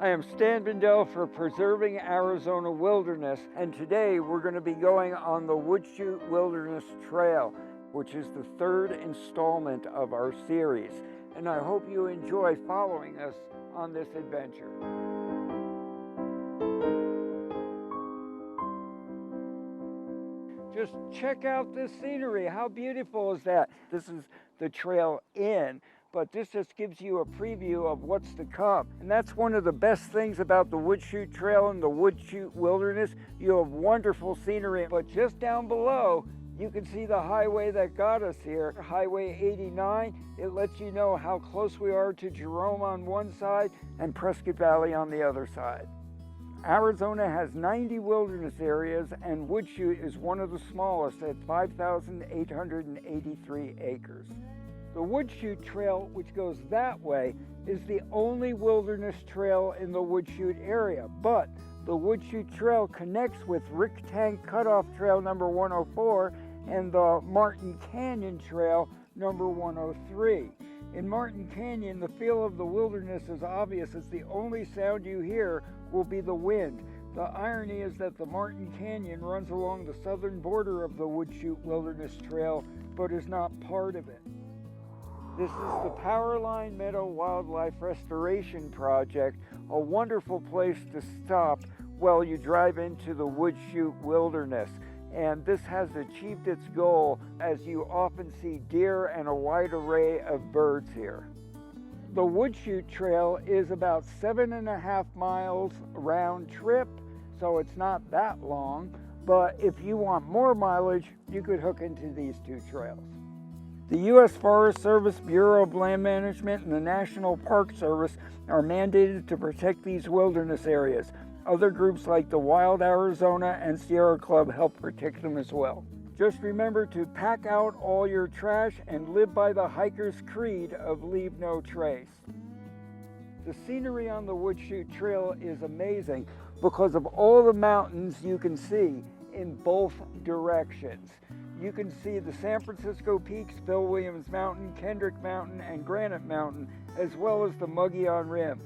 I am Stan Bindell for Preserving Arizona Wilderness, and today we're going to be going on the Woodchute Wilderness Trail, which is the third installment of our series, and I hope you enjoy following us on this adventure. Just check out this scenery. How beautiful is that? This is the trail in, but this just gives you a preview of what's to come. And that's one of the best things about the Woodchute Trail and the Woodchute Wilderness. You have wonderful scenery, but just down below, you can see the highway that got us here, Highway 89. It lets you know how close we are to Jerome on one side and Prescott Valley on the other side. Arizona has 90 wilderness areas, and Woodchute is one of the smallest at 5,883 acres. The Woodchute Trail, which goes that way, is the only wilderness trail in the Woodchute area, but the Woodchute Trail connects with Rick Tank Cutoff Trail number 104 and the Martin Canyon Trail number 103. In Martin Canyon, the feel of the wilderness is obvious as the only sound you hear will be the wind. The irony is that the Martin Canyon runs along the southern border of the Woodchute Wilderness Trail, but is not part of it. This is the Powerline Meadow Wildlife Restoration Project, a wonderful place to stop while you drive into the Woodchute Wilderness. And this has achieved its goal, as you often see deer and a wide array of birds here. The Woodchute Trail is about 7.5 miles round trip, so it's not that long, but if you want more mileage, you could hook into these two trails. The U.S. Forest Service, Bureau of Land Management, and the National Park Service are mandated to protect these wilderness areas. Other groups like the Wild Arizona and Sierra Club help protect them as well. Just remember to pack out all your trash and live by the hiker's creed of leave no trace. The scenery on the Woodchute Trail is amazing because of all the mountains you can see in both directions. You can see the San Francisco Peaks, Bill Williams Mountain, Kendrick Mountain, and Granite Mountain, as well as the Mogollon Rim.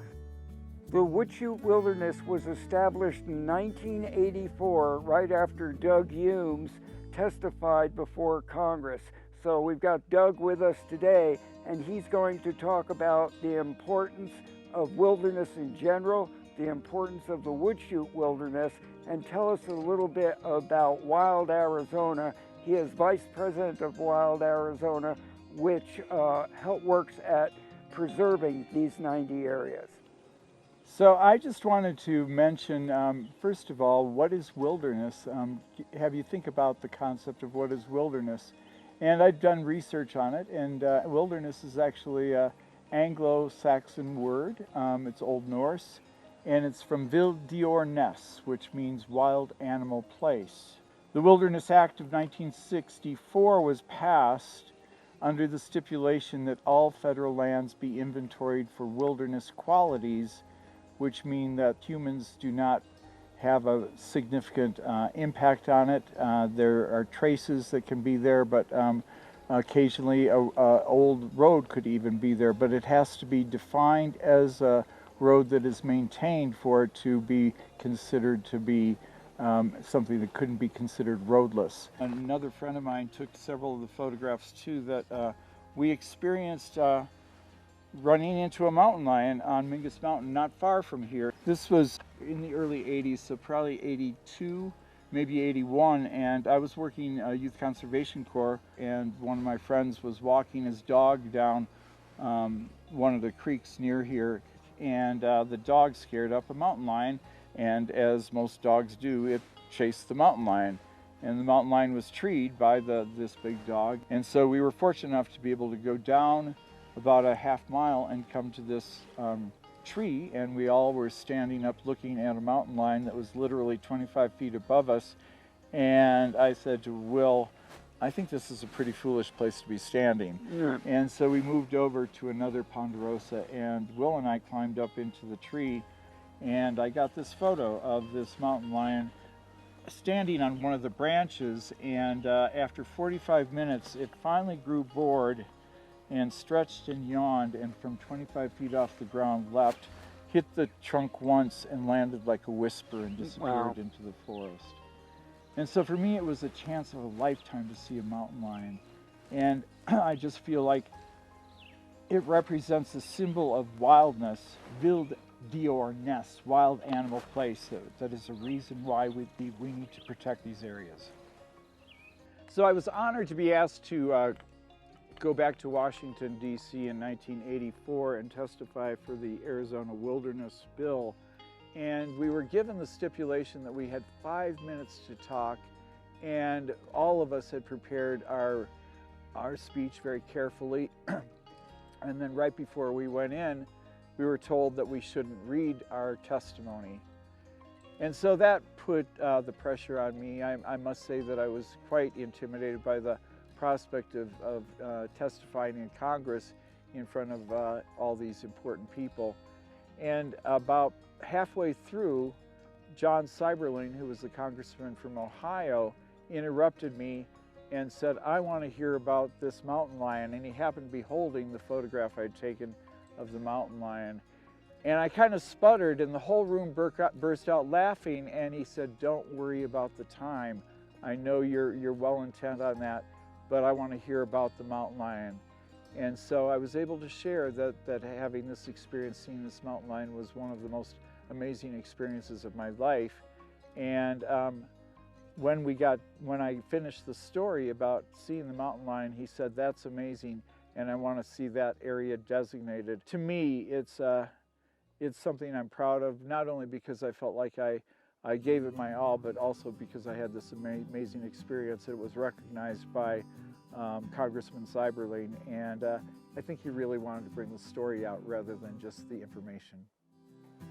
The Woodchute Wilderness was established in 1984, right after Doug Humes testified before Congress. So we've got Doug with us today, and he's going to talk about the importance of wilderness in general, the importance of the Woodchute Wilderness, and tell us a little bit about Wild Arizona. He is Vice President of Wild Arizona, which works at preserving these 90 areas. So I just wanted to mention, first of all, what is wilderness? Have you think about the concept of what is wilderness? And I've done research on it, and wilderness is actually an Anglo-Saxon word. It's Old Norse, and it's from Vildior Ness, which means wild animal place. The Wilderness Act of 1964 was passed under the stipulation that all federal lands be inventoried for wilderness qualities, which mean that humans do not have a significant impact on it. There are traces that can be there, but occasionally an old road could even be there, but it has to be defined as a road that is maintained for it to be considered to be something that couldn't be considered roadless. Another friend of mine took several of the photographs too that we experienced running into a mountain lion on Mingus Mountain, not far from here. This was in the early 80s, so probably 82, maybe 81, and I was working Youth Conservation Corps, and one of my friends was walking his dog down one of the creeks near here, and the dog scared up a mountain lion, and as most dogs do, it chased the mountain lion. And the mountain lion was treed by this big dog, and so we were fortunate enough to be able to go down about a half mile and come to this tree, and we all were standing up looking at a mountain lion that was literally 25 feet above us. And I said to Will, I think this is a pretty foolish place to be standing. Yeah. And so we moved over to another ponderosa, and Will and I climbed up into the tree, and I got this photo of this mountain lion standing on one of the branches, and after 45 minutes it finally grew bored and stretched and yawned, and from 25 feet off the ground leapt hit the trunk once and landed like a whisper and disappeared Wow. into the forest. And so for me, it was a chance of a lifetime to see a mountain lion. And I just feel like it represents a symbol of wildness, wild diorness, wild animal place. That is a reason why we need to protect these areas. So I was honored to be asked to go back to Washington, D.C. in 1984 and testify for the Arizona Wilderness Bill. And we were given the stipulation that we had 5 minutes to talk, and all of us had prepared our speech very carefully. And then right before we went in, we were told that we shouldn't read our testimony. And so that put the pressure on me. I must say that I was quite intimidated by the prospect of testifying in Congress in front of all these important people. And about halfway through, John Seiberling, who was the congressman from Ohio, interrupted me and said, "I want to hear about this mountain lion." And he happened to be holding the photograph I'd taken of the mountain lion. And I kind of sputtered, and the whole room burst out laughing. And he said, "Don't worry about the time. I know you're well intent on that, but I want to hear about the mountain lion." And so I was able to share that having this experience, seeing this mountain lion, was one of the most amazing experiences of my life. And when I finished the story about seeing the mountain lion, he said, "That's amazing, and I want to see that area designated." To me, it's something I'm proud of, not only because I felt like I gave it my all, but also because I had this amazing experience. It was recognized by Congressman Seiberling, and I think he really wanted to bring the story out rather than just the information.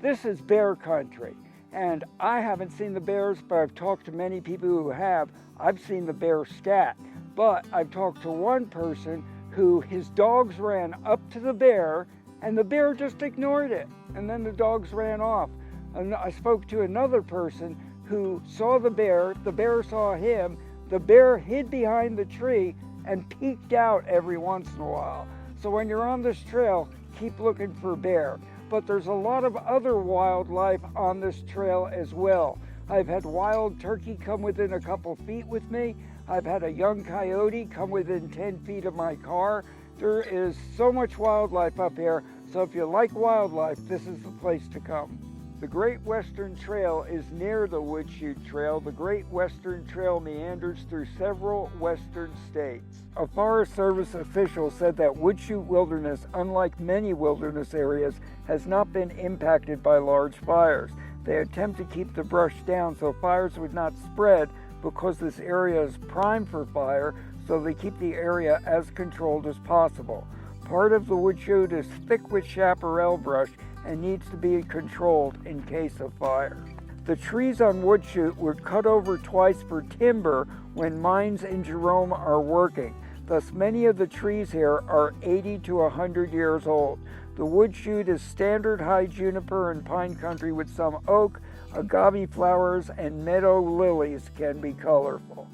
This is bear country, and I haven't seen the bears, but I've talked to many people who have. I've seen the bear scat, but I've talked to one person who his dogs ran up to the bear, and the bear just ignored it, and then the dogs ran off. And I spoke to another person who saw the bear saw him, the bear hid behind the tree and peeked out every once in a while. So when you're on this trail, keep looking for bear. But there's a lot of other wildlife on this trail as well. I've had wild turkey come within a couple feet with me. I've had a young coyote come within 10 feet of my car. There is so much wildlife up here, so if you like wildlife, this is the place to come. The Great Western Trail is near the Woodchute Trail. The Great Western Trail meanders through several western states. A Forest Service official said that Woodchute Wilderness, unlike many wilderness areas, has not been impacted by large fires. They attempt to keep the brush down so fires would not spread because this area is primed for fire, so they keep the area as controlled as possible. Part of the Woodchute is thick with chaparral brush and needs to be controlled in case of fire. The trees on Woodchute were cut over twice for timber when mines in Jerome are working. Thus, many of the trees here are 80 to 100 years old. The Woodchute is standard high juniper and pine country with some oak, agave flowers, and meadow lilies can be colorful.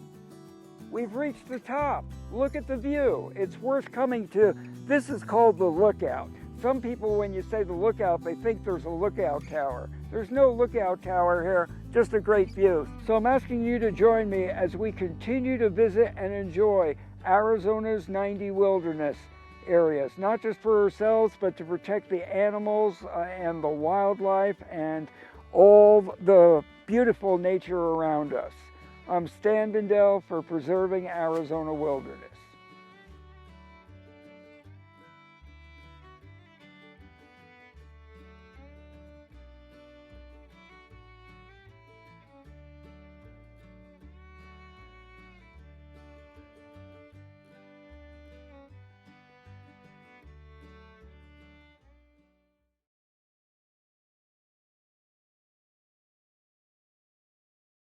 We've reached the top. Look at the view. It's worth coming to. This is called the Lookout. Some people, when you say the Lookout, they think there's a lookout tower. There's no lookout tower here, just a great view. So I'm asking you to join me as we continue to visit and enjoy Arizona's 90 wilderness areas, not just for ourselves, but to protect the animals and the wildlife and all the beautiful nature around us. I'm Stan Bindell for Preserving Arizona Wilderness.